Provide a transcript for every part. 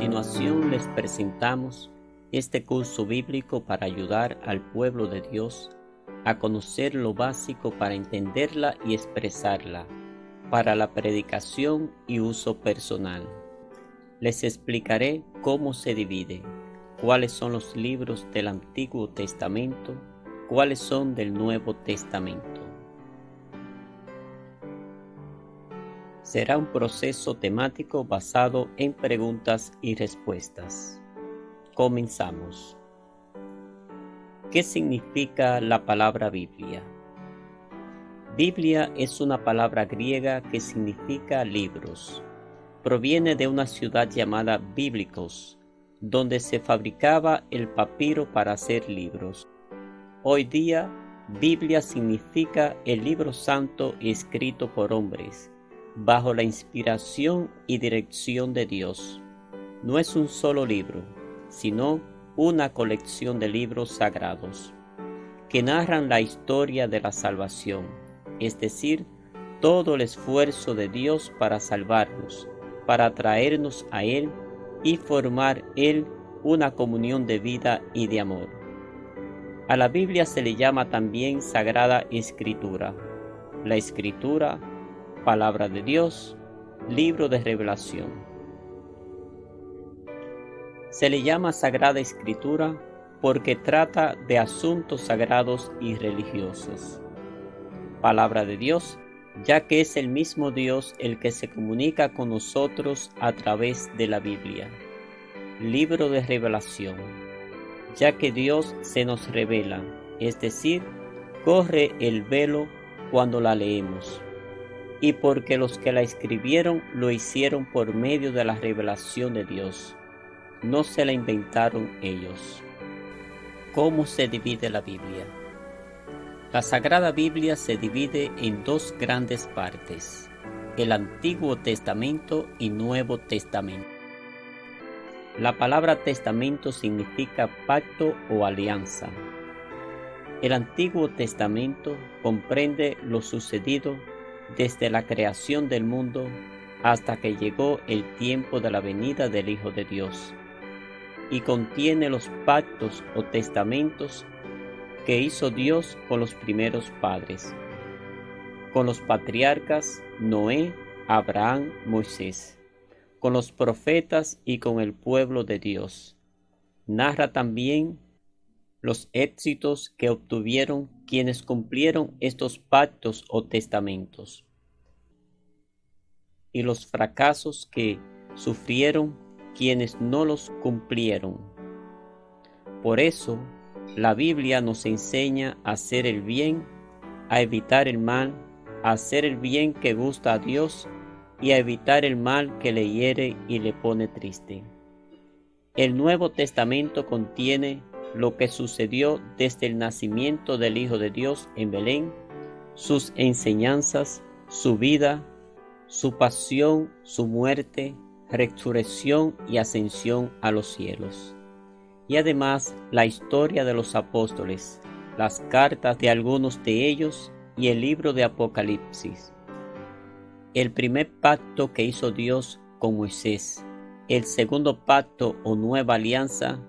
continuación les presentamos este curso bíblico para ayudar al pueblo de Dios a conocer lo básico para entenderla y expresarla, para la predicación y uso personal. Les explicaré cómo se divide, cuáles son los libros del Antiguo Testamento, cuáles son del Nuevo Testamento. Será un proceso temático basado en preguntas y respuestas. Comenzamos. ¿Qué significa la palabra Biblia? Biblia es una palabra griega que significa libros. Proviene de una ciudad llamada Biblicos, donde se fabricaba el papiro para hacer libros. Hoy día, Biblia significa el libro santo escrito por hombres, bajo la inspiración y dirección de Dios. No es un solo libro, sino una colección de libros sagrados que narran la historia de la salvación, es decir, todo el esfuerzo de Dios para salvarnos, para traernos a Él y formar Él una comunión de vida y de amor. A la Biblia se le llama también Sagrada Escritura. La Escritura, Palabra de Dios, libro de revelación. Se le llama Sagrada Escritura porque trata de asuntos sagrados y religiosos. Palabra de Dios, ya que es el mismo Dios el que se comunica con nosotros a través de la Biblia. Libro de revelación, ya que Dios se nos revela, es decir, corre el velo cuando la leemos. Y porque los que la escribieron lo hicieron por medio de la revelación de Dios. No se la inventaron ellos. ¿Cómo se divide la Biblia? La Sagrada Biblia se divide en dos grandes partes, el Antiguo Testamento y Nuevo Testamento. La palabra testamento significa pacto o alianza. El Antiguo Testamento comprende lo sucedido desde la creación del mundo hasta que llegó el tiempo de la venida del Hijo de Dios, y contiene los pactos o testamentos que hizo Dios con los primeros padres, con los patriarcas Noé, Abraham, Moisés, con los profetas y con el pueblo de Dios. Narra también los éxitos que obtuvieron quienes cumplieron estos pactos o testamentos, y los fracasos que sufrieron quienes no los cumplieron. Por eso, la Biblia nos enseña a hacer el bien, a evitar el mal, a hacer el bien que gusta a Dios y a evitar el mal que le hiere y le pone triste. El Nuevo Testamento contiene lo que sucedió desde el nacimiento del Hijo de Dios en Belén, sus enseñanzas, su vida, su pasión, su muerte, resurrección y ascensión a los cielos. Y además la historia de los apóstoles, las cartas de algunos de ellos y el libro de Apocalipsis. El primer pacto que hizo Dios con Moisés, el segundo pacto o nueva alianza,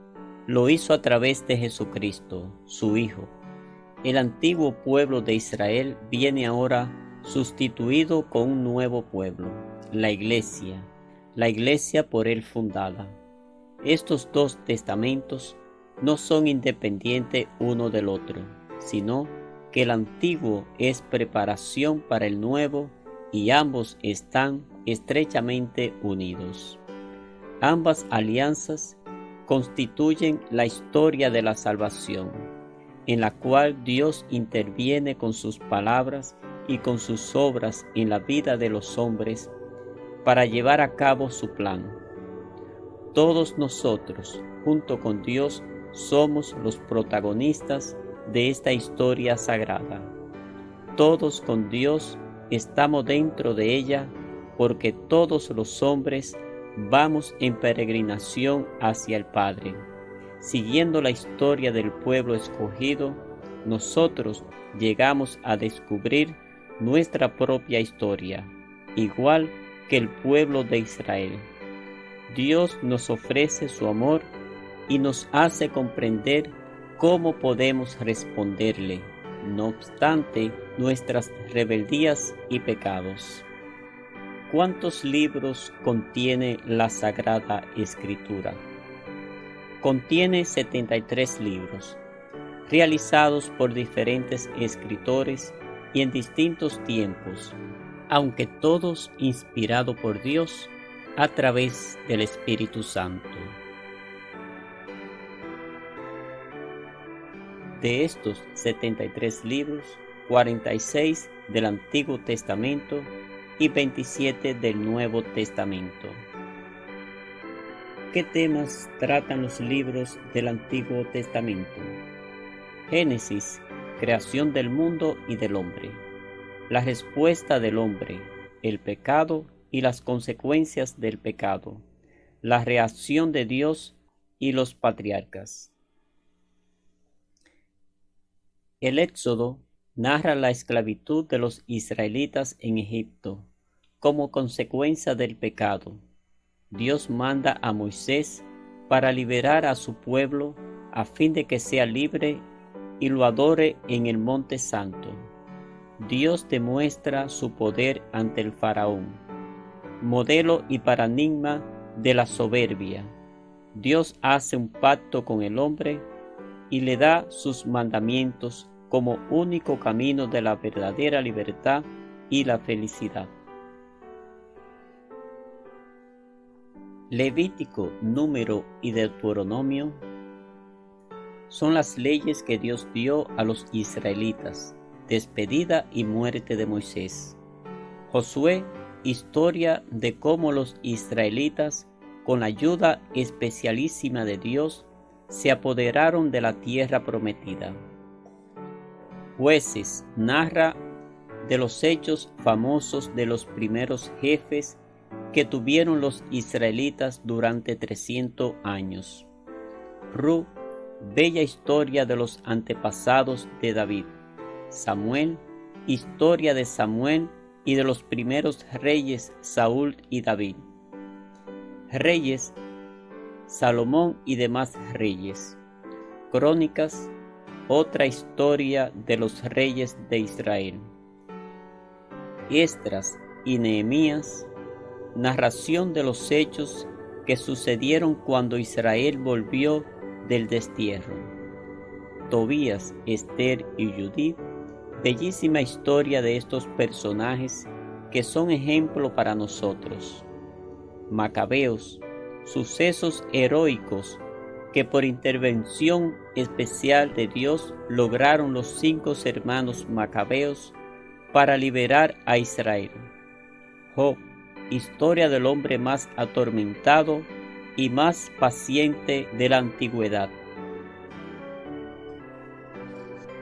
lo hizo a través de Jesucristo, su Hijo. El antiguo pueblo de Israel viene ahora sustituido con un nuevo pueblo, la Iglesia por él fundada. Estos dos testamentos no son independientes uno del otro, sino que el antiguo es preparación para el nuevo y ambos están estrechamente unidos. Ambas alianzas constituyen la historia de la salvación, en la cual Dios interviene con sus palabras y con sus obras en la vida de los hombres para llevar a cabo su plan. Todos nosotros, junto con Dios, somos los protagonistas de esta historia sagrada. Todos con Dios estamos dentro de ella porque todos los hombres vamos en peregrinación hacia el Padre. Siguiendo la historia del pueblo escogido, nosotros llegamos a descubrir nuestra propia historia, igual que el pueblo de Israel. Dios nos ofrece su amor y nos hace comprender cómo podemos responderle, no obstante nuestras rebeldías y pecados. ¿Cuántos libros contiene la Sagrada Escritura? Contiene 73 libros, realizados por diferentes escritores y en distintos tiempos, aunque todos inspirados por Dios a través del Espíritu Santo. De estos 73 libros, 46 del Antiguo Testamento y 27 del Nuevo Testamento. ¿Qué temas tratan los libros del Antiguo Testamento? Génesis, creación del mundo y del hombre. La respuesta del hombre, el pecado y las consecuencias del pecado. La reacción de Dios y los patriarcas. El Éxodo narra la esclavitud de los israelitas en Egipto como consecuencia del pecado. Dios manda a Moisés para liberar a su pueblo a fin de que sea libre y lo adore en el Monte Santo. Dios demuestra su poder ante el faraón, modelo y paradigma de la soberbia. Dios hace un pacto con el hombre y le da sus mandamientos como único camino de la verdadera libertad y la felicidad. Levítico, Número y Deuteronomio son las leyes que Dios dio a los israelitas, despedida y muerte de Moisés. Josué, historia de cómo los israelitas, con la ayuda especialísima de Dios, se apoderaron de la tierra prometida. Jueces, narra de los hechos famosos de los primeros jefes que tuvieron los israelitas durante 300 años. Ruth, bella historia de los antepasados de David. Samuel, historia de Samuel y de los primeros reyes Saúl y David. Reyes, Salomón y demás reyes. Crónicas, otra historia de los reyes de Israel. Esdras y Nehemías, narración de los hechos que sucedieron cuando Israel volvió del destierro. Tobías, Esther y Judith, bellísima historia de estos personajes que son ejemplo para nosotros. Macabeos, sucesos heroicos que por intervención especial de Dios lograron los 5 hermanos macabeos para liberar a Israel. Job, historia del hombre más atormentado y más paciente de la antigüedad.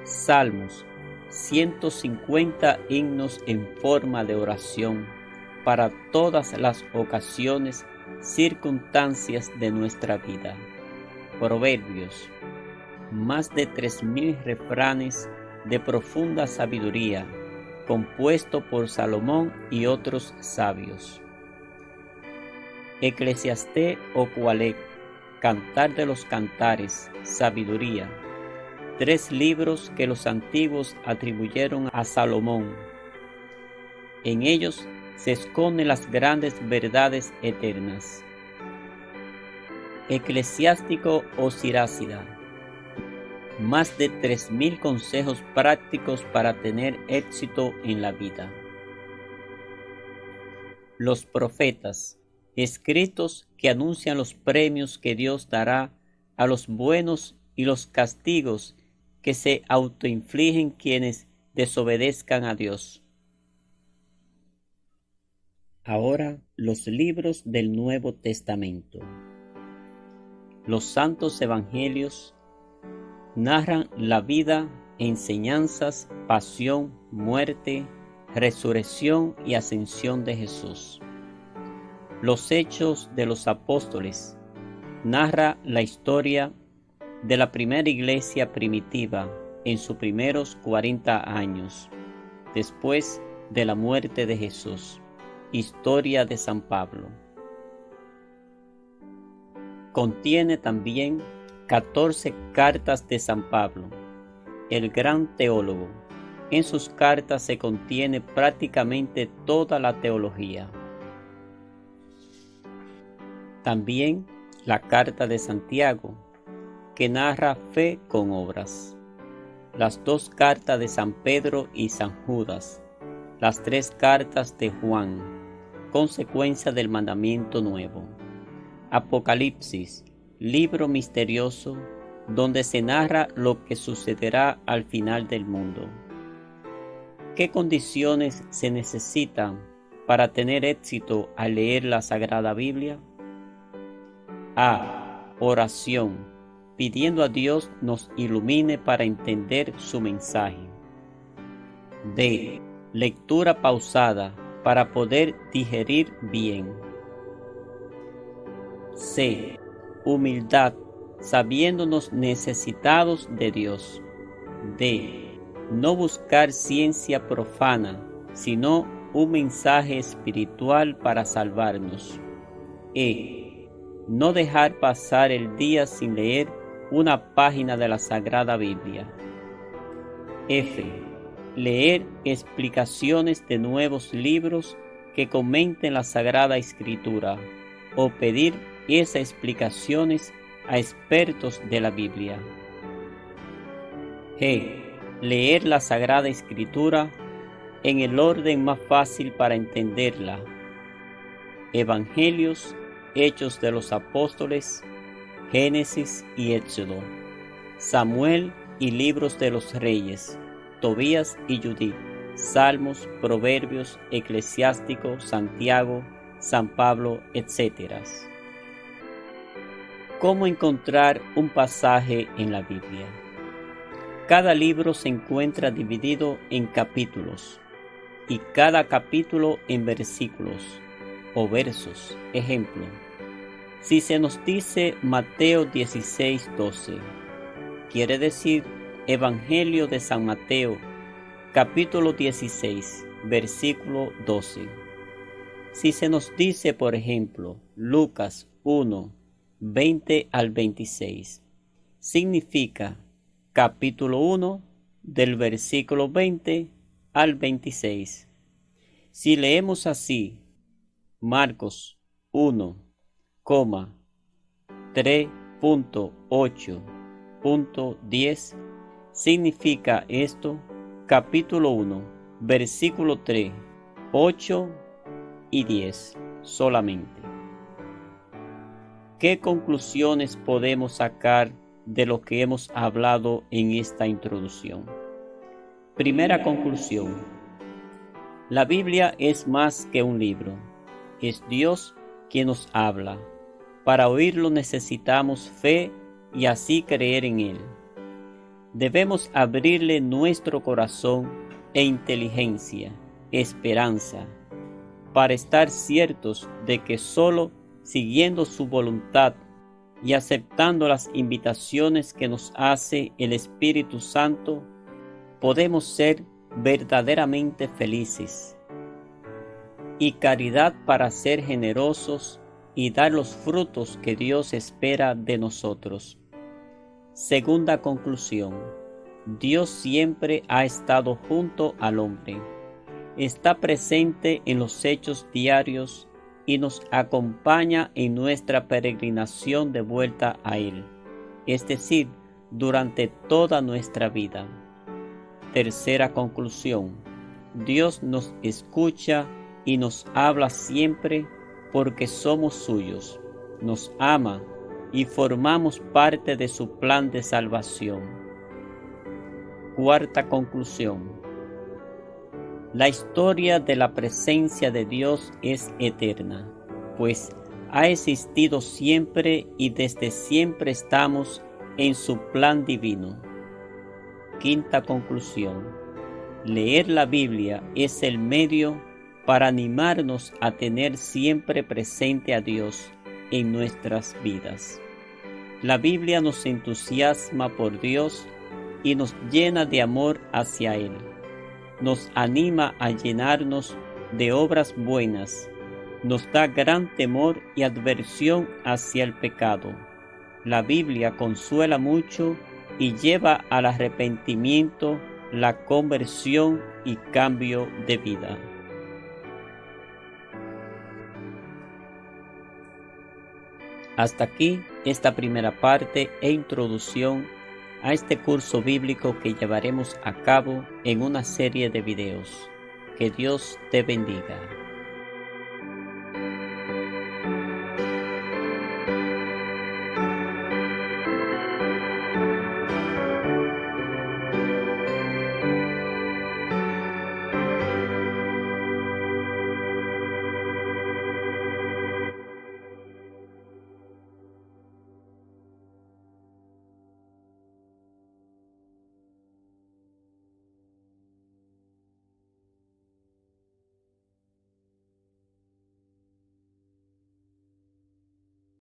Salmos, 150 himnos en forma de oración para todas las ocasiones, circunstancias de nuestra vida. Proverbios, más de 3000 refranes de profunda sabiduría, compuesto por Salomón y otros sabios. Eclesiastés o Coelho, Cantar de los Cantares, Sabiduría, 3 libros que los antiguos atribuyeron a Salomón. En ellos se esconden las grandes verdades eternas. Eclesiástico o Sirácida, más de 3000 consejos prácticos para tener éxito en la vida. Los profetas, escritos que anuncian los premios que Dios dará a los buenos y los castigos que se autoinfligen quienes desobedezcan a Dios. Ahora los libros del Nuevo Testamento. Los santos evangelios narran la vida, enseñanzas, pasión, muerte, resurrección y ascensión de Jesús. Los hechos de los apóstoles narra la historia de la primera iglesia primitiva en sus primeros 40 años, después de la muerte de Jesús. Historia de San Pablo. Contiene también 14 cartas de San Pablo, el gran teólogo. En sus cartas se contiene prácticamente toda la teología. También la carta de Santiago, que narra fe con obras. Las 2 cartas de San Pedro y San Judas. Las 3 cartas de Juan, consecuencia del mandamiento nuevo. Apocalipsis, libro misterioso donde se narra lo que sucederá al final del mundo. ¿Qué condiciones se necesitan para tener éxito al leer la Sagrada Biblia? A. Oración, pidiendo a Dios nos ilumine para entender su mensaje. B. Lectura pausada para poder digerir bien. C. Humildad, sabiéndonos necesitados de Dios. D. No buscar ciencia profana, sino un mensaje espiritual para salvarnos. E. No dejar pasar el día sin leer una página de la Sagrada Biblia. F. Leer explicaciones de nuevos libros que comenten la Sagrada Escritura o pedir esas explicaciones a expertos de la Biblia. G. Leer la Sagrada Escritura en el orden más fácil para entenderla. Evangelios, Hechos de los Apóstoles, Génesis y Éxodo, Samuel y libros de los Reyes, Tobías y Judith, Salmos, Proverbios, Eclesiástico, Santiago, San Pablo, etc. ¿Cómo encontrar un pasaje en la Biblia? Cada libro se encuentra dividido en capítulos y cada capítulo en versículos o versos. Ejemplo, si se nos dice Mateo 16:12, quiere decir Evangelio de San Mateo, capítulo 16, versículo 12. Si se nos dice, por ejemplo, Lucas 1, 20 al 26, significa capítulo 1 del versículo 20 al 26. Si leemos así, Marcos 1, 3.8.10, significa esto capítulo 1, versículo 3, 8 y 10 solamente. ¿Qué conclusiones podemos sacar de lo que hemos hablado en esta introducción? Primera conclusión: la Biblia es más que un libro, es Dios quien nos habla. Para oírlo necesitamos fe y así creer en Él. Debemos abrirle nuestro corazón e inteligencia, esperanza, para estar ciertos de que solo siguiendo su voluntad y aceptando las invitaciones que nos hace el Espíritu Santo, podemos ser verdaderamente felices. Y caridad para ser generosos y dar los frutos que Dios espera de nosotros. Segunda conclusión: Dios siempre ha estado junto al hombre. Está presente en los hechos diarios y nos acompaña en nuestra peregrinación de vuelta a Él, es decir, durante toda nuestra vida. Tercera conclusión: Dios nos escucha y nos habla siempre porque somos suyos, nos ama y formamos parte de su plan de salvación. Cuarta conclusión: la historia de la presencia de Dios es eterna, pues ha existido siempre y desde siempre estamos en su plan divino. Quinta conclusión: leer la Biblia es el medio para animarnos a tener siempre presente a Dios en nuestras vidas. La Biblia nos entusiasma por Dios y nos llena de amor hacia Él. Nos anima a llenarnos de obras buenas nos da gran temor y adversión hacia el pecado. La Biblia consuela mucho y lleva al arrepentimiento, la conversión y cambio de vida. Hasta aquí esta primera parte e introducción a este curso bíblico que llevaremos a cabo en una serie de videos. Que Dios te bendiga.